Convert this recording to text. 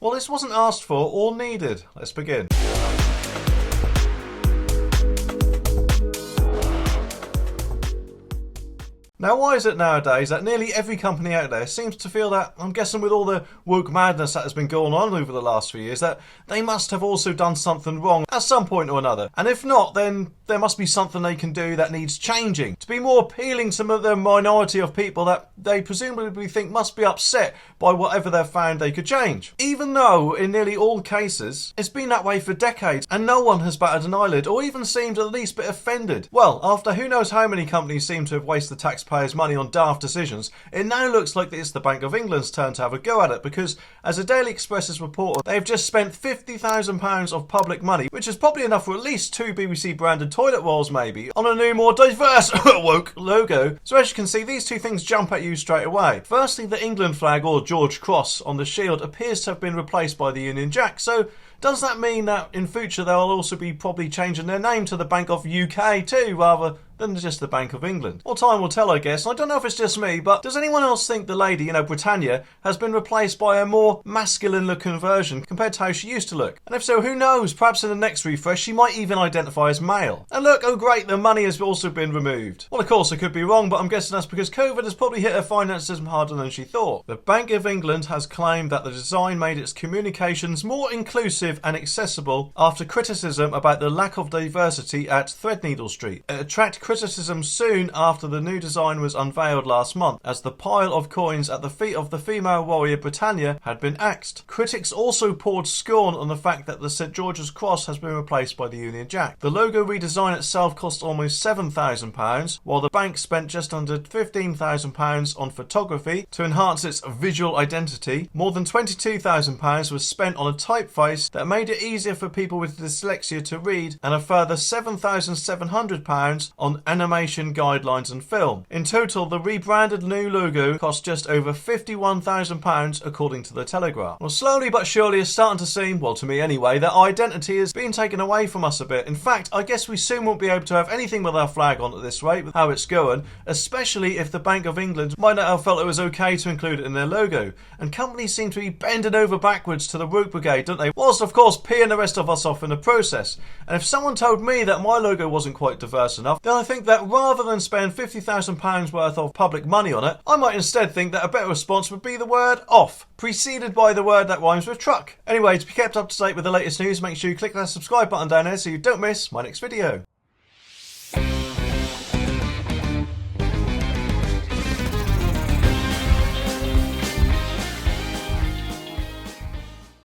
Well, this wasn't asked for or needed. Let's begin. Now, why is it nowadays that nearly every company out there seems to feel that, I'm guessing with all the woke madness that has been going on over the last few years, that they must have also done something wrong at some point or another? And if not, then there must be something they can do that needs changing to be more appealing to the minority of people that they presumably think must be upset by whatever they've found they could change. Even though, in nearly all cases, it's been that way for decades and no one has batted an eyelid or even seemed the least bit offended. Well, after who knows how many companies seem to have wasted taxpayers' money on daft decisions, it now looks like it's the Bank of England's turn to have a go at it because, as the Daily Express has reported, they've just spent £50,000 of public money, which is probably enough for at least 2 BBC branded toilet rolls maybe, on a new more diverse woke logo. So as you can see, these two things jump at you straight away. Firstly, the England flag or George Cross on the shield appears to have been replaced by the Union Jack, so does that mean that in future they'll also be probably changing their name to the Bank of UK too, rather than just the Bank of England? Well, time will tell, I guess. I don't know if it's just me, but does anyone else think the lady, Britannia, has been replaced by a more masculine-looking version compared to how she used to look? And if so, who knows? Perhaps in the next refresh, she might even identify as male. And look, oh great, the money has also been removed. Well, of course, I could be wrong, but I'm guessing that's because COVID has probably hit her finances harder than she thought. The Bank of England has claimed that the design made its communications more inclusive and accessible after criticism about the lack of diversity at Threadneedle Street. It attracted criticism soon after the new design was unveiled last month, as the pile of coins at the feet of the female warrior Britannia had been axed. Critics also poured scorn on the fact that the St George's Cross has been replaced by the Union Jack. The logo redesign itself cost almost £7,000, while the bank spent just under £15,000 on photography to enhance its visual identity. More than £22,000 was spent on a typeface that made it easier for people with dyslexia to read, and a further £7,700 on animation guidelines and film. In total, the rebranded new logo cost just over £51,000 according to the Telegraph. Well, slowly but surely it's starting to seem, well to me anyway, that our identity is being taken away from us a bit. In fact, I guess we soon won't be able to have anything with our flag on at this rate with how it's going, especially if the Bank of England might not have felt it was okay to include it in their logo. And companies seem to be bending over backwards to the woke brigade, don't they? Whilst of course peeing the rest of us off in the process. And if someone told me that my logo wasn't quite diverse enough, then I think that rather than spend £50,000 worth of public money on it, I might instead think that a better response would be the word off, preceded by the word that rhymes with truck. Anyway, to be kept up to date with the latest news, make sure you click that subscribe button down there so you don't miss my next video.